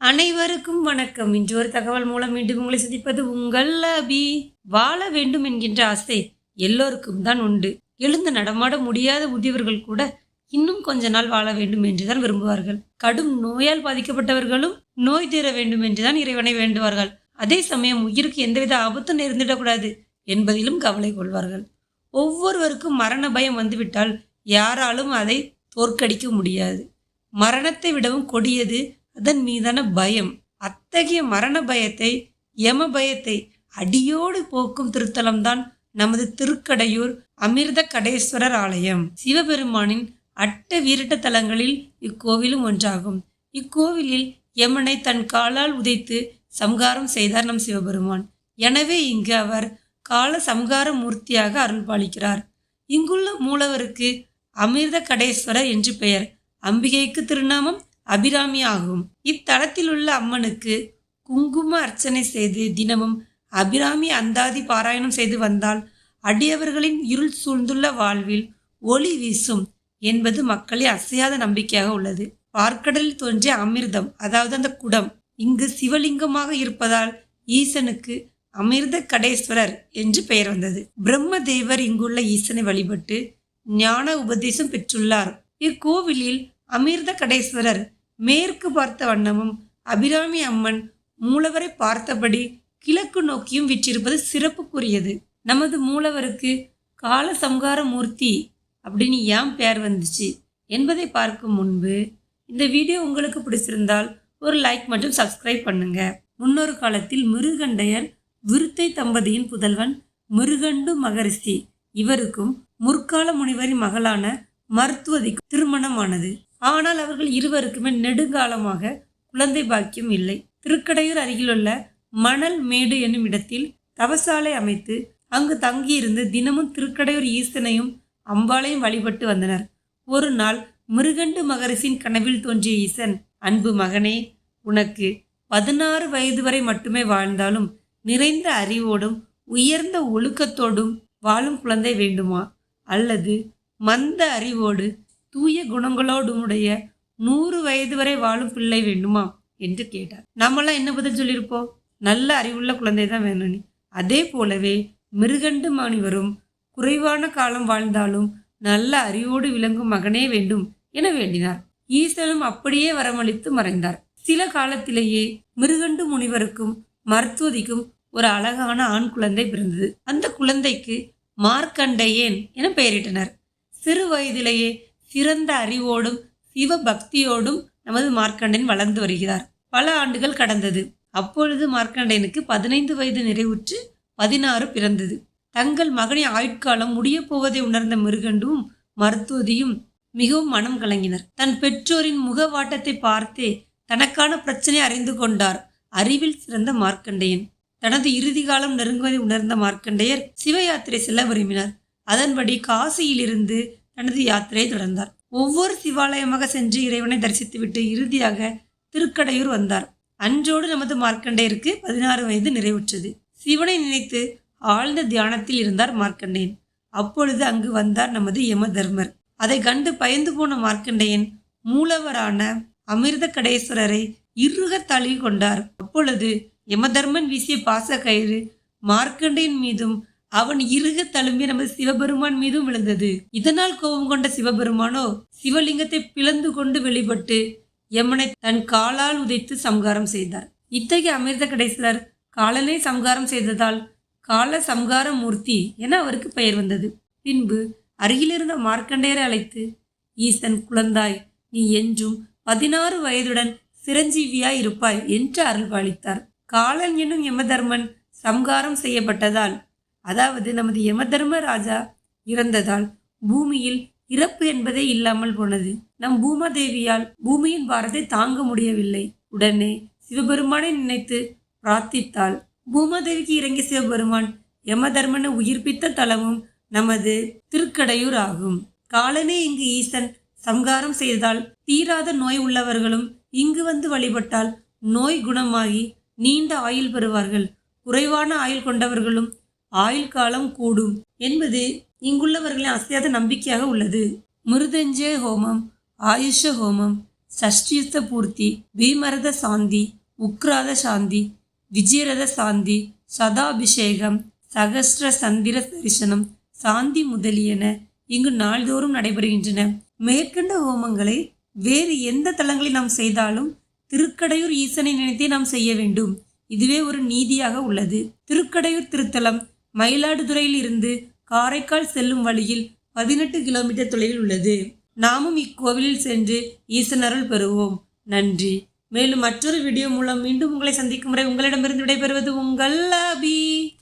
அனைவருக்கும் வணக்கம். இன்று ஒரு தகவல் மூலம் மீண்டும் உங்களை சந்திப்பது உங்கள் அபி. வாழ வேண்டும் என்கின்ற ஆசை எல்லோருக்கும் தான் உண்டு. எழுந்து நடமாட முடியாத முதியவர்கள் கூட இன்னும் கொஞ்ச நாள் வாழ வேண்டும் என்றுதான் விரும்புவார்கள். கடும் நோயால் பாதிக்கப்பட்டவர்களும் நோய் தீர வேண்டும் என்றுதான் இறைவனை வேண்டுவார்கள். அதே சமயம் உயிருக்கு எந்தவித ஆபத்தும் நேர்ந்திடக்கூடாது என்பதிலும் கவலை கொள்வார்கள். ஒவ்வொருவருக்கும் மரண பயம் வந்துவிட்டால் யாராலும் அதை தோற்கடிக்க முடியாது. மரணத்தை விடவும் கொடியது அதன் மீதான பயம். அத்தகைய மரண பயத்தை, யம பயத்தை அடியோடு போக்கும் திருத்தலம்தான் நமது திருக்கடையூர் அமிர்த கடேஸ்வரர் ஆலயம். சிவபெருமானின் அட்ட வீரட்ட தலங்களில் இக்கோவிலும் ஒன்றாகும். இக்கோவிலில் யமனை தன் காலால் உதைத்து சம்காரம் செய்தார் நம் சிவபெருமான். எனவே இங்கு அவர் கால சம்கார மூர்த்தியாக அருள் பாலிக்கிறார். இங்குள்ள மூலவருக்கு அமிர்த கடேஸ்வரர் என்று பெயர். அம்பிகைக்கு திருநாமம் அபிராமி ஆகும். இத்தலத்தில் உள்ள அம்மனுக்கு குங்கும அர்ச்சனை செய்து தினமும் அபிராமி அந்தாதி பாராயணம் செய்து வந்தால் அடியவர்களின் இருள் சூழ்ந்துள்ள வாழ்வில் ஒளி வீசும் என்பது மக்களின் அசையாத நம்பிக்கையாக உள்ளது. பார்க்கடலில் தோன்றிய அமிர்தம், அதாவது அந்த குடம், இங்கு சிவலிங்கமாக இருப்பதால் ஈசனுக்கு அமிர்த கடேஸ்வரர் என்று பெயர் வந்தது. பிரம்ம தேவர் இங்குள்ள ஈசனை வழிபட்டு ஞான உபதேசம் பெற்றுள்ளார். இக்கோவிலில் அமிர்த கடேஸ்வரர் மேற்கு பார்த்த வண்ணமும் அபிராமி அம்மன் மூலவரை பார்த்தபடி கிழக்கு நோக்கியும் விற்றிருப்பது சிறப்புக்குரியது. நமது மூலவருக்கு கால சம்கார மூர்த்தி அப்படின்னு ஏன் பெயர் வந்துச்சு என்பதை பார்க்கும் முன்பு இந்த வீடியோ உங்களுக்கு பிடிச்சிருந்தால் ஒரு லைக் மற்றும் சப்ஸ்கிரைப் பண்ணுங்க. முன்னொரு காலத்தில் மிருகண்டையர் விருத்தை தம்பதியின் புதல்வன் மிருகண்டு மகரிஷி, இவருக்கும் முற்கால முனிவரின் மகளான மருத்துவதிக்கும் திருமணமானது. ஆனால் அவர்கள் இருவருக்குமே நெடுங்காலமாக குழந்தை பாக்கியம் இல்லை. திருக்கடையூர் அருகிலுள்ள மணல் மேடு என்னும் இடத்தில் தவசாலை அமைத்து அங்கு தங்கியிருந்து தினமும் திருக்கடையூர் ஈசனையும் அம்பாளையும் வழிபட்டு வந்தனர். ஒரு நாள் மிருகண்டு மகரிஷின் கனவில் தோன்றிய ஈசன், அன்பு மகனே, உனக்கு 16 வயது வரை மட்டுமே வாழ்ந்தாலும் நிறைந்த அறிவோடும் உயர்ந்த ஒழுக்கத்தோடும் வாழும் குழந்தை வேண்டுமா, அல்லது மந்த அறிவோடு தூய குணங்களோடுடைய 100 வயது வரை வாழும் பிள்ளை வேண்டுமா என்று கேட்டார். நம்மளாம் என்ன பதில் சொல்லியிருப்போம்? நல்ல அறிவுள்ள குழந்தை தான் வேணும். அதே போலவே மிருகண்டு முனிவரும் குறைவான காலம் வாழ்ந்தாலும் நல்ல அறிவோடு விளங்கும் மகனே வேண்டும் என வேண்டினார். ஈசனும் அப்படியே வரமளித்து மறைந்தார். சில காலத்திலேயே மிருகண்டு முனிவருக்கும் மருத்துவதிக்கும் ஒரு அழகான ஆண் குழந்தை பிறந்தது. அந்த குழந்தைக்கு மார்க்கண்டேயன் என பெயரிட்டனர். சிறு வயதிலேயே சிறந்த அறிவோடும் சிவ பக்தியோடும் நமது மார்க்கண்டேயன் வளர்ந்து வருகிறார். பல ஆண்டுகள் கடந்தது. அப்பொழுது மார்க்கண்டேயனுக்கு 15 வயது நிறைவுற்று 16 பிறந்தது. தங்கள் மகனின் ஆயுட்காலம் முடிய போவதை உணர்ந்த மிருகண்டும் மருத்துவதியும் மிகவும் மனம் கலங்கினர். தன் பெற்றோரின் முகவாட்டத்தை பார்த்தே தனக்கான பிரச்சனை அறிந்து கொண்டார் அறிவில் சிறந்த மார்க்கண்டேயன். தனது இறுதி காலம் நெருங்குவதை உணர்ந்த மார்க்கண்டேயர் சிவ யாத்திரை செல்ல விரும்பினார். அதன்படி காசியிலிருந்து தனது யாத்திரையை தொடர்ந்தார். ஒவ்வொரு சிவாலயமாக சென்று இறைவனை தரிசித்துவிட்டு இறுதியாக திருக்கடையூர் வந்தார். அன்றோடு நமது மார்க்கண்டேயருக்கு 16 வயது நிறைவுற்றது. சிவனை நினைத்து ஆழ்ந்த தியானத்தில் இருந்தார் மார்க்கண்டேயன். அப்பொழுது அங்கு வந்தார் நமது யம தர்மர். அதை கண்டு பயந்து போன மார்க்கண்டேயன் மூலவரான அமிர்த கடேஸ்வரரை இறுக தழுவி கொண்டார். அப்பொழுது யமதர்மன் வீசிய பாச கயிறு மார்க்கண்டேயன் மீதும் அவன் இறுக தழும்பிய நமது சிவபெருமான் மீதும் விழுந்தது. இதனால் கோபம் கொண்ட சிவபெருமானோ சிவலிங்கத்தை பிளந்து கொண்டு வெளிப்பட்டு யமனை தன் காலால் உதைத்து சம்காரம் செய்தார். இத்தகைய அமிர்த கடேஸ்வரர் காலனை சம்காரம் செய்ததால் கால சம்கார மூர்த்தி என அவருக்கு பெயர் வந்தது. பின்பு அருகிலிருந்த மார்க்கண்டேயரை அழைத்து, ஈசன் குழந்தாய், நீ என்றும் 16 வயதுடன் சிரஞ்சீவியாய் இருப்பாய் என்று அருள் பாலித்தார். காலன் என்னும் யமதர்மன் சம்காரம் செய்யப்பட்டதால், அதாவது நமது யமதர்ம ராஜா இறந்ததால் பூமியில் இறப்பு என்பதே இல்லாமல் போனது. நம் பூமாதேவியால் பூமியின் பாரத்தை தாங்க முடியவில்லை. உடனே சிவபெருமானை நினைத்து பிரார்த்தித்தாள். பூமாதேவிக்கு இறங்கிய சிவபெருமான் யமதர்மனை உயிர்ப்பித்த தலமும் நமது திருக்கடையூர் ஆகும். காலனே இங்கு ஈசன் சம்காரம் செய்தால் தீராத நோய் உள்ளவர்களும் இங்கு வந்து வழிபட்டால் நோய் குணமாகி நீண்ட ஆயுள் பெறுவார்கள். குறைவான ஆயுள் கொண்டவர்களும் ஆயுள் காலம் கூடும் என்பது இங்குள்ளவர்களின் அசையாத நம்பிக்கையாக உள்ளது. மிருதஞ்சய ஹோமம், ஆயுஷ ஹோமம், சஷ்டியுத்த பூர்த்தி, பீமரத சாந்தி, உக்ராத சாந்தி, விஜயரத சாந்தி, சதாபிஷேகம், சகஸ்ர சந்திர தரிசனம், சாந்தி முதலியன இங்கு நாள்தோறும் நடைபெறுகின்றன. மேற்கண்ட ஹோமங்களை வேறு எந்த தலங்களில் நாம் செய்தாலும் திருக்கடையூர் ஈசனை நினைத்தே நாம் செய்ய வேண்டும். இதுவே ஒரு நீதியாக உள்ளது. திருக்கடையூர் திருத்தலம் மயிலாடுதுறையில் இருந்து காரைக்கால் செல்லும் வழியில் 18 கிலோமீட்டர் தொலைவில் உள்ளது. நாமும் இக்கோவிலில் சென்று ஈசன் அருள் பெறுவோம். நன்றி. மேலும் மற்றொரு வீடியோ மூலம் மீண்டும் உங்களை சந்திக்கும் வரை உங்களிடமிருந்து விடைபெறுவது உங்கள் அபி.